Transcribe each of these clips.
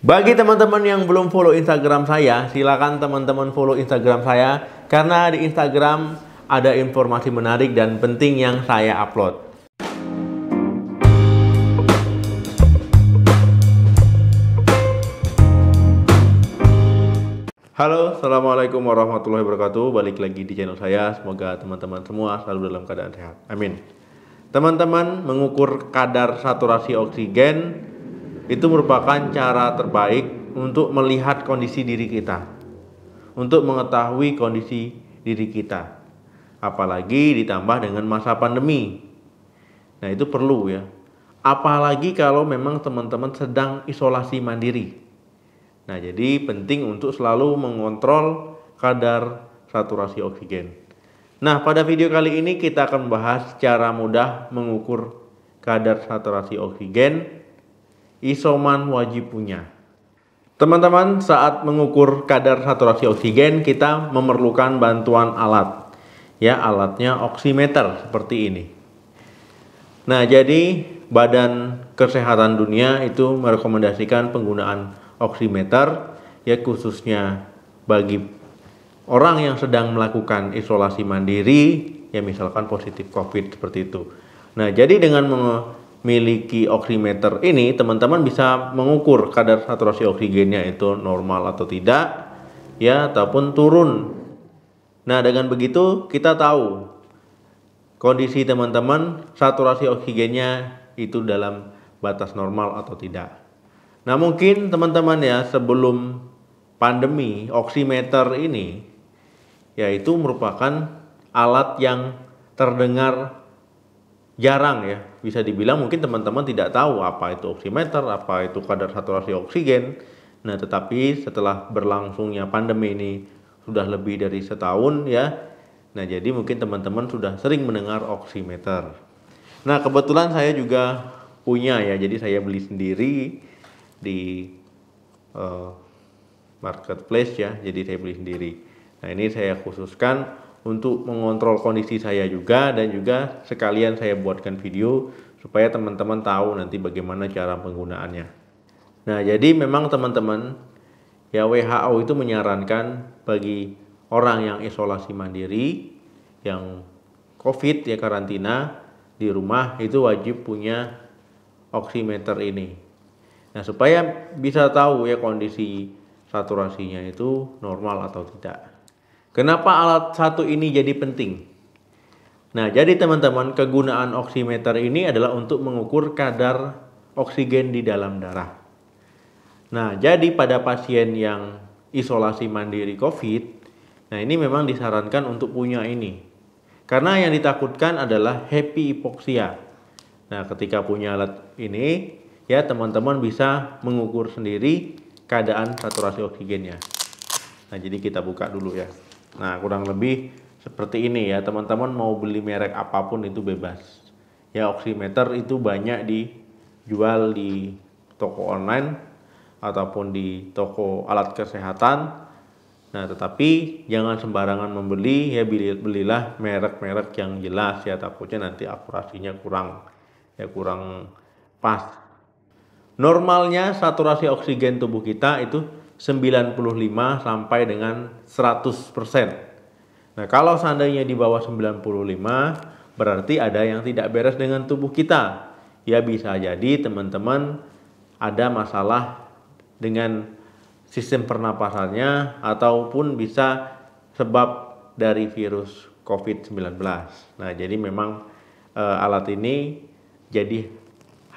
Bagi teman-teman yang belum follow Instagram saya, silakan teman-teman follow Instagram saya karena di Instagram ada informasi menarik dan penting yang saya upload. Halo, assalamualaikum warahmatullahi wabarakatuh. Balik lagi di channel saya. Semoga teman-teman semua selalu dalam keadaan sehat. Amin. Teman-teman, mengukur kadar saturasi oksigen itu merupakan cara terbaik untuk melihat kondisi diri kita, untuk mengetahui kondisi diri kita, apalagi ditambah dengan masa pandemi. Nah, itu perlu ya, apalagi kalau memang teman-teman sedang isolasi mandiri. Nah, jadi penting untuk selalu mengontrol kadar saturasi oksigen. Nah, pada video kali ini kita akan membahas cara mudah mengukur kadar saturasi oksigen. Isoman wajib punya. Teman-teman, saat mengukur kadar saturasi oksigen kita memerlukan bantuan alat. Ya, alatnya oximeter seperti ini. Nah, jadi Badan Kesehatan Dunia itu merekomendasikan penggunaan oximeter ya, khususnya bagi orang yang sedang melakukan isolasi mandiri ya, misalkan positif COVID seperti itu. Nah, jadi dengan memiliki oximeter ini, teman-teman bisa mengukur kadar saturasi oksigennya itu normal atau tidak ya, ataupun turun. Nah, dengan begitu kita tahu kondisi teman-teman saturasi oksigennya itu dalam batas normal atau tidak. Nah, mungkin teman-teman ya, sebelum pandemi oximeter ini yaitu merupakan alat yang terdengar jarang ya, bisa dibilang mungkin teman-teman tidak tahu apa itu oximeter, apa itu kadar saturasi oksigen. Nah, tetapi setelah berlangsungnya pandemi ini sudah lebih dari setahun ya, nah jadi mungkin teman-teman sudah sering mendengar oximeter. Nah, kebetulan saya juga punya ya, jadi saya beli sendiri di marketplace ya, jadi saya beli sendiri. Nah, ini saya khususkan untuk mengontrol kondisi saya juga, dan juga sekalian saya buatkan video supaya teman-teman tahu nanti bagaimana cara penggunaannya. Nah, jadi memang teman-teman ya, WHO itu menyarankan bagi orang yang isolasi mandiri, yang COVID ya, karantina di rumah, itu wajib punya oximeter ini. Nah, supaya bisa tahu ya kondisi saturasinya itu normal atau tidak. Kenapa alat satu ini jadi penting? Nah, jadi teman-teman, kegunaan oximeter ini adalah untuk mengukur kadar oksigen di dalam darah. Nah, jadi pada pasien yang isolasi mandiri COVID, nah ini memang disarankan untuk punya ini. Karena yang ditakutkan adalah hypoksia. Nah, ketika punya alat ini, ya teman-teman bisa mengukur sendiri keadaan saturasi oksigennya. Nah, jadi kita buka dulu ya. Nah, kurang lebih seperti ini ya, teman-teman mau beli merek apapun itu bebas. Ya, oximeter itu banyak dijual di toko online ataupun di toko alat kesehatan. Nah, tetapi jangan sembarangan membeli ya, belilah merek-merek yang jelas ya, takutnya nanti akurasinya kurang pas. Normalnya saturasi oksigen tubuh kita itu 95 sampai dengan 100%. Nah, kalau seandainya di bawah 95 berarti ada yang tidak beres dengan tubuh kita. Ya, bisa jadi teman-teman ada masalah dengan sistem pernapasannya, ataupun bisa sebab dari virus COVID-19. Nah, jadi memang alat ini jadi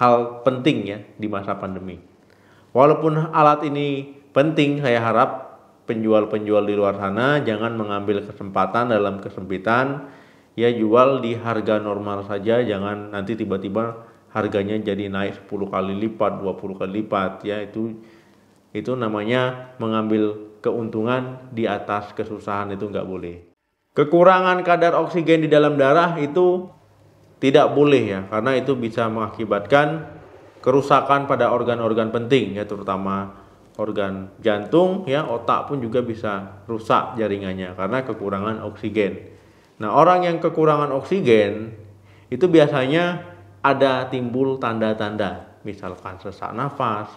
hal penting ya di masa pandemi. Walaupun alat ini penting, saya harap penjual-penjual di luar sana jangan mengambil kesempatan dalam kesempitan ya, jual di harga normal saja, jangan nanti tiba-tiba harganya jadi naik 10 kali lipat, 20 kali lipat ya, itu namanya mengambil keuntungan di atas kesusahan, itu nggak boleh. Kekurangan kadar oksigen di dalam darah itu tidak boleh ya, karena itu bisa mengakibatkan kerusakan pada organ-organ penting ya, terutama organ jantung ya, otak pun juga bisa rusak jaringannya karena kekurangan oksigen. Nah, orang yang kekurangan oksigen itu biasanya ada timbul tanda-tanda, misalkan sesak nafas,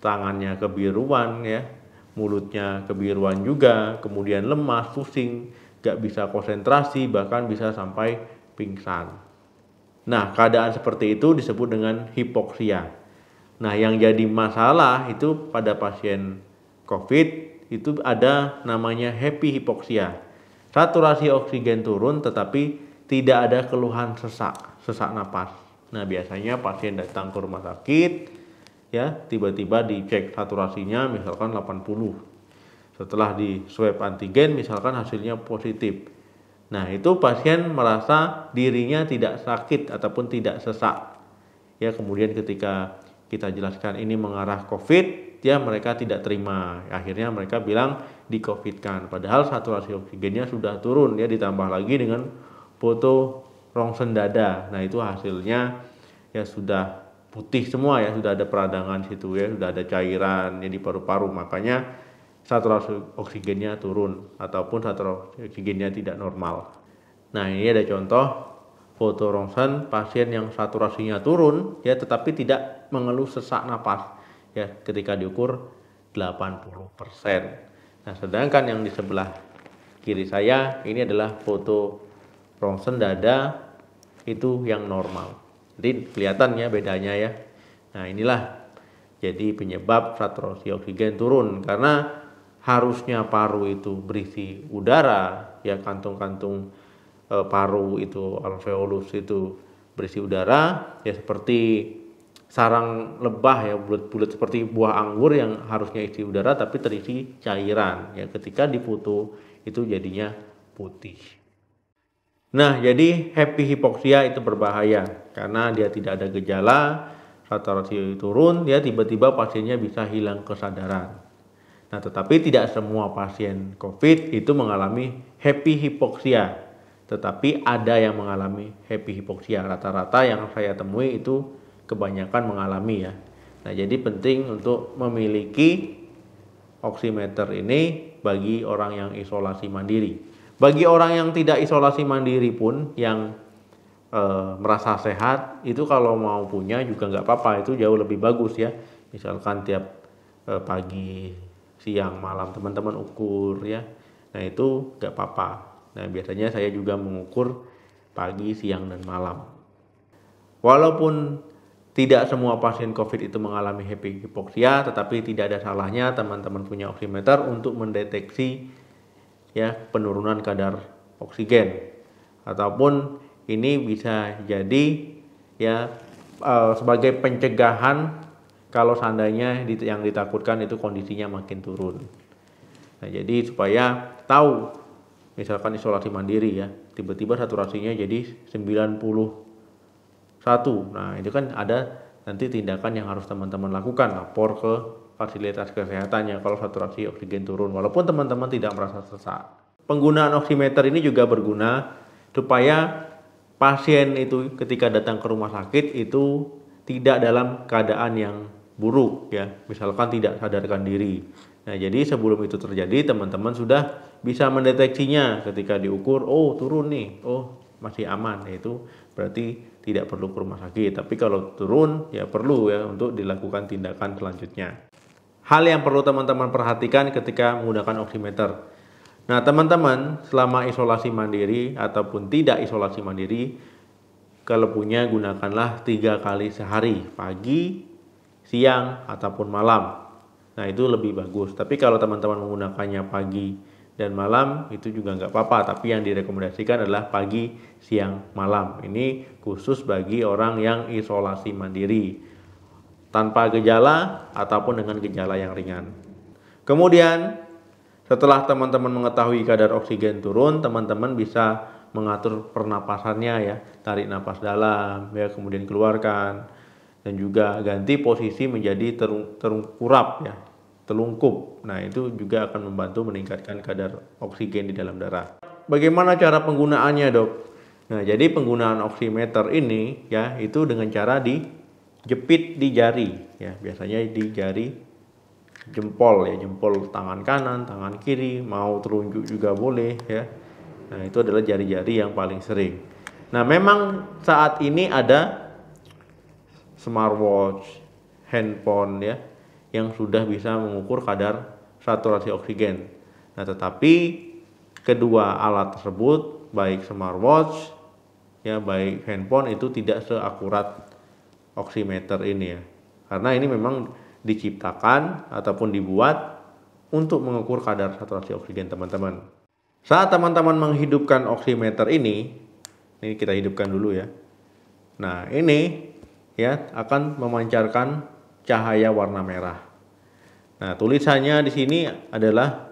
tangannya kebiruan ya, mulutnya kebiruan juga, kemudian lemas, pusing, gak bisa konsentrasi, bahkan bisa sampai pingsan. Nah, keadaan seperti itu disebut dengan hipoksia. Nah, yang jadi masalah itu pada pasien COVID itu ada namanya happy hipoksia. Saturasi oksigen turun tetapi tidak ada keluhan sesak napas. Nah, biasanya pasien datang ke rumah sakit ya, tiba-tiba dicek saturasinya misalkan 80. Setelah di swab antigen misalkan hasilnya positif. Nah, itu pasien merasa dirinya tidak sakit ataupun tidak sesak. Ya, kemudian ketika kita jelaskan ini mengarah COVID, ya mereka tidak terima. Akhirnya mereka bilang di-COVID-kan. Padahal saturasi oksigennya sudah turun, ya ditambah lagi dengan foto rongsen dada. Nah, itu hasilnya ya sudah putih semua ya, sudah ada peradangan situ ya, sudah ada cairan ya di paru-paru. Makanya saturasi oksigennya turun ataupun saturasi oksigennya tidak normal. Nah, ini ada contoh foto rongsen pasien yang saturasinya turun ya tetapi tidak mengeluh sesak napas ya ketika diukur 80%. Nah, sedangkan yang di sebelah kiri saya ini adalah foto rongsen dada itu yang normal. Jadi kelihatan ya bedanya ya. Nah, inilah jadi penyebab saturasi oksigen turun karena harusnya paru itu berisi udara ya, kantung-kantung paru itu alveolus itu berisi udara ya, seperti sarang lebah ya, bulat-bulat seperti buah anggur yang harusnya isi udara tapi terisi cairan ya, ketika difoto itu jadinya putih. Nah, jadi happy hipoksia itu berbahaya karena dia tidak ada gejala, saturasi turun ya, tiba-tiba pasiennya bisa hilang kesadaran. Nah, tetapi tidak semua pasien COVID itu mengalami happy hipoksia. Tetapi ada yang mengalami happy hipoksia. Rata-rata yang saya temui itu kebanyakan mengalami ya. Nah, jadi penting untuk memiliki oximeter ini bagi orang yang isolasi mandiri. Bagi orang yang tidak isolasi mandiri pun yang merasa sehat, itu kalau mau punya juga nggak apa-apa, itu jauh lebih bagus ya. Misalkan tiap pagi, siang, malam teman-teman ukur ya. Nah, itu gak apa-apa. Nah, biasanya saya juga mengukur pagi, siang, dan malam. Walaupun tidak semua pasien COVID itu mengalami happy hipoksia, tetapi tidak ada salahnya teman-teman punya oximeter untuk mendeteksi ya penurunan kadar oksigen. Ataupun ini bisa jadi ya sebagai pencegahan kalau seandainya yang ditakutkan itu kondisinya makin turun. Nah, jadi supaya tahu, misalkan isolasi mandiri ya, tiba-tiba saturasinya jadi 91. Nah, itu kan ada nanti tindakan yang harus teman-teman lakukan, lapor ke fasilitas kesehatannya kalau saturasi oksigen turun, walaupun teman-teman tidak merasa sesak. Penggunaan oximeter ini juga berguna supaya pasien itu ketika datang ke rumah sakit itu tidak dalam keadaan yang buruk ya, misalkan tidak sadarkan diri. Nah, jadi sebelum itu terjadi teman-teman sudah bisa mendeteksinya ketika diukur, oh turun nih, oh masih aman, itu berarti tidak perlu ke rumah sakit. Tapi kalau turun ya perlu ya untuk dilakukan tindakan selanjutnya. Hal yang perlu teman-teman perhatikan ketika menggunakan oximeter. Nah, teman-teman selama isolasi mandiri ataupun tidak isolasi mandiri, kalau punya gunakanlah 3 kali sehari, pagi, siang, ataupun malam. Nah, itu lebih bagus. Tapi kalau teman-teman menggunakannya pagi dan malam itu juga nggak apa-apa. Tapi yang direkomendasikan adalah pagi, siang, malam. Ini khusus bagi orang yang isolasi mandiri tanpa gejala ataupun dengan gejala yang ringan. Kemudian setelah teman-teman mengetahui kadar oksigen turun, teman-teman bisa mengatur pernapasannya ya, tarik napas dalam ya, kemudian keluarkan, dan juga ganti posisi menjadi terungkurap ya, telungkup. Nah, itu juga akan membantu meningkatkan kadar oksigen di dalam darah. Bagaimana cara penggunaannya, Dok? Nah, jadi penggunaan oximeter ini ya itu dengan cara dijepit di jari ya, biasanya di jari jempol ya, jempol tangan kanan, tangan kiri, mau telunjuk juga boleh ya. Nah, itu adalah jari-jari yang paling sering. Nah, memang saat ini ada smartwatch, handphone ya, yang sudah bisa mengukur kadar saturasi oksigen. Nah, tetapi kedua alat tersebut, baik smartwatch ya, baik handphone, itu tidak seakurat oximeter ini ya. Karena ini memang diciptakan ataupun dibuat untuk mengukur kadar saturasi oksigen teman-teman. Saat teman-teman menghidupkan oximeter ini kita hidupkan dulu ya. Nah, ini ya akan memancarkan cahaya warna merah. Nah, tulisannya di sini adalah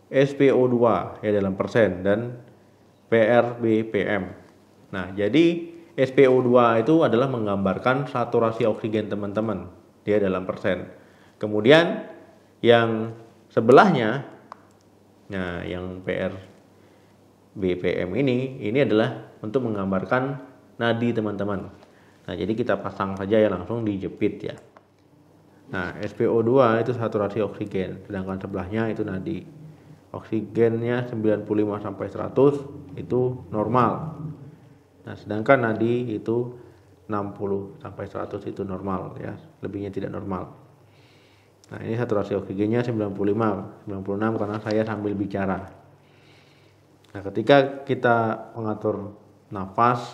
SpO2 ya dalam persen dan PrBPM. Nah, jadi SpO2 itu adalah menggambarkan saturasi oksigen teman-teman dia dalam persen. Kemudian yang sebelahnya, nah yang PrBPM ini adalah untuk menggambarkan nadi teman-teman. Nah, jadi kita pasang saja ya, langsung dijepit ya. Nah, SpO2 itu saturasi oksigen, sedangkan sebelahnya itu nadi. Oksigennya 95 sampai 100 itu normal. Nah, sedangkan nadi itu 60 sampai 100 itu normal ya, lebihnya tidak normal. Nah, ini saturasi oksigennya 95, 96 karena saya sambil bicara. Nah, ketika kita mengatur nafas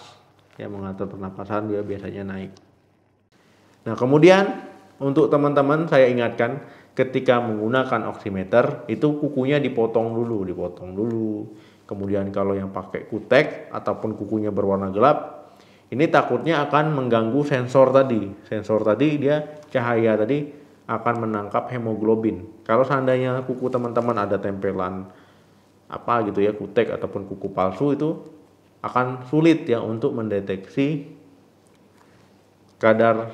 ya, mengatur pernapasan, dia biasanya naik. Nah, kemudian untuk teman-teman saya ingatkan, ketika menggunakan oximeter itu kukunya dipotong dulu. Kemudian kalau yang pakai kutek ataupun kukunya berwarna gelap, ini takutnya akan mengganggu sensor tadi. Sensor tadi dia cahaya tadi akan menangkap hemoglobin. Kalau seandainya kuku teman-teman ada tempelan apa gitu ya, kutek ataupun kuku palsu, itu akan sulit ya untuk mendeteksi kadar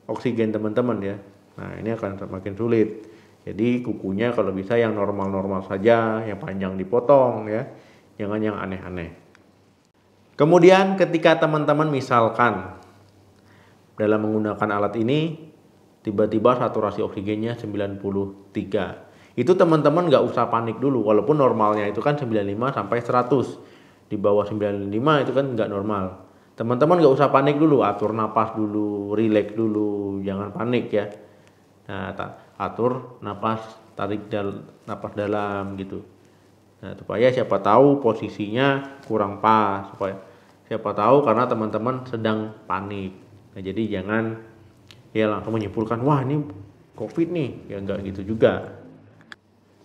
oksigen teman-teman ya. Nah, ini akan semakin sulit. Jadi kukunya kalau bisa yang normal-normal saja, yang panjang dipotong ya, jangan yang aneh-aneh. Kemudian ketika teman-teman misalkan dalam menggunakan alat ini tiba-tiba saturasi oksigennya 93, itu teman-teman nggak usah panik dulu, walaupun normalnya itu kan 95 sampai 100. Di bawah 95 itu kan nggak normal. Teman-teman nggak usah panik dulu, atur napas dulu, rileks dulu, jangan panik ya. Nah, atur napas, tarik napas dalam gitu. Nah, supaya siapa tahu posisinya kurang pas, supaya siapa tahu karena teman-teman sedang panik. Nah, jadi jangan ya langsung menyimpulkan, wah ini COVID nih, ya enggak gitu juga.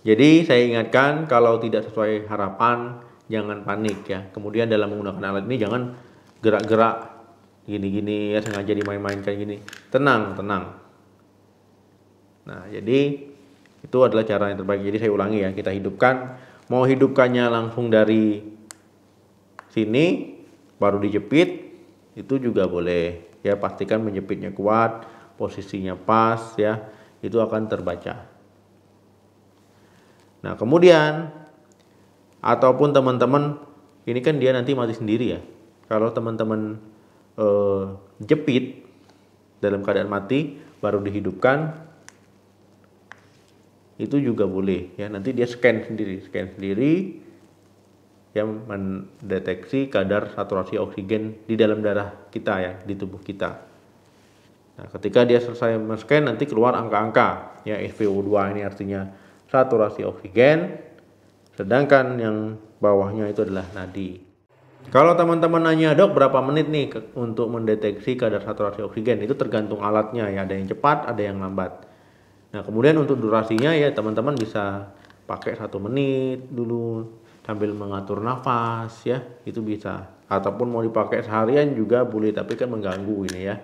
Jadi saya ingatkan, kalau tidak sesuai harapan jangan panik ya. Kemudian dalam menggunakan alat ini jangan gerak-gerak gini-gini ya, sengaja dimain-mainkan gini. Tenang. Nah, jadi itu adalah cara yang terbaik. Jadi saya ulangi ya, kita hidupkan. Mau hidupkannya langsung dari sini baru dijepit itu juga boleh ya, pastikan menjepitnya kuat, posisinya pas ya, itu akan terbaca. Nah, kemudian ataupun teman-teman ini kan dia nanti mati sendiri ya. Kalau teman-teman jepit dalam keadaan mati baru dihidupkan, itu juga boleh ya. Nanti dia scan sendiri yang mendeteksi kadar saturasi oksigen di dalam darah kita ya, di tubuh kita. Nah, ketika dia selesai men-scan nanti keluar angka-angka ya, SpO2 ini artinya saturasi oksigen, sedangkan yang bawahnya itu adalah nadi. Kalau teman-teman nanya, dok berapa menit nih untuk mendeteksi kadar saturasi oksigen, itu tergantung alatnya ya, ada yang cepat, ada yang lambat. Nah, kemudian untuk durasinya ya teman-teman bisa pakai 1 menit dulu sambil mengatur nafas ya, itu bisa. Ataupun mau dipakai seharian juga boleh, tapi kan mengganggu ini ya.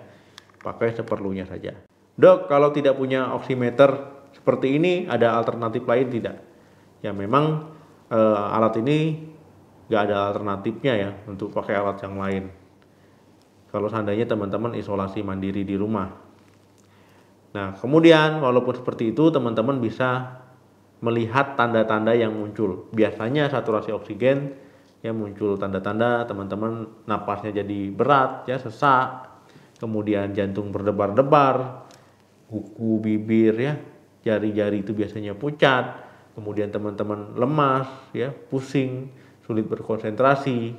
Pakai seperlunya saja. Dok, kalau tidak punya oximeter seperti ini ada alternatif lain tidak? Ya memang alat ini nggak ada alternatifnya ya untuk pakai alat yang lain. Kalau seandainya teman-teman isolasi mandiri di rumah. Nah, kemudian walaupun seperti itu teman-teman bisa melihat tanda-tanda yang muncul. Biasanya saturasi oksigen yang muncul tanda-tanda teman-teman napasnya jadi berat ya, sesak, kemudian jantung berdebar-debar, kuku, bibir ya, jari-jari itu biasanya pucat, kemudian teman-teman lemas ya, pusing, sulit berkonsentrasi.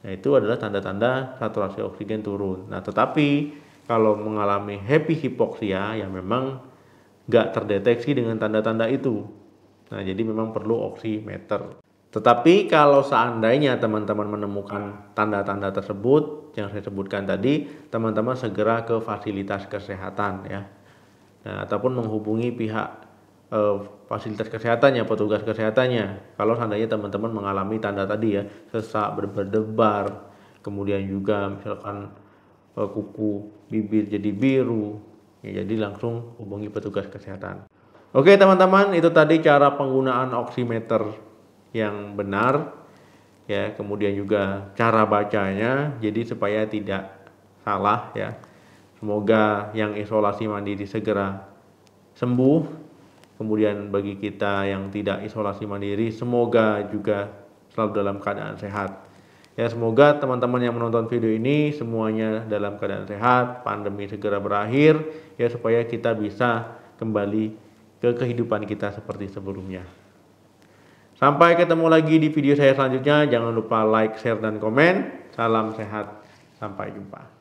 Nah, itu adalah tanda-tanda saturasi oksigen turun. Nah, tetapi kalau mengalami happy hipoksia ya memang nggak terdeteksi dengan tanda-tanda itu. Nah, jadi memang perlu oximeter. Tetapi kalau seandainya teman-teman menemukan tanda-tanda tersebut yang saya sebutkan tadi, teman-teman segera ke fasilitas kesehatan ya. Nah, ataupun menghubungi pihak fasilitas kesehatannya, petugas kesehatannya. Kalau seandainya teman-teman mengalami tanda tadi ya, sesak, berdebar, kemudian juga misalkan kuku bibir jadi biru, ya jadi langsung hubungi petugas kesehatan. Oke teman-teman, itu tadi cara penggunaan oximeter yang benar ya, kemudian juga cara bacanya, jadi supaya tidak salah ya. Semoga yang isolasi mandiri segera sembuh. Kemudian bagi kita yang tidak isolasi mandiri, semoga juga selalu dalam keadaan sehat. Ya, semoga teman-teman yang menonton video ini semuanya dalam keadaan sehat, pandemi segera berakhir ya, supaya kita bisa kembali ke kehidupan kita seperti sebelumnya. Sampai ketemu lagi di video saya selanjutnya. Jangan lupa like, share, dan komen. Salam sehat. Sampai jumpa.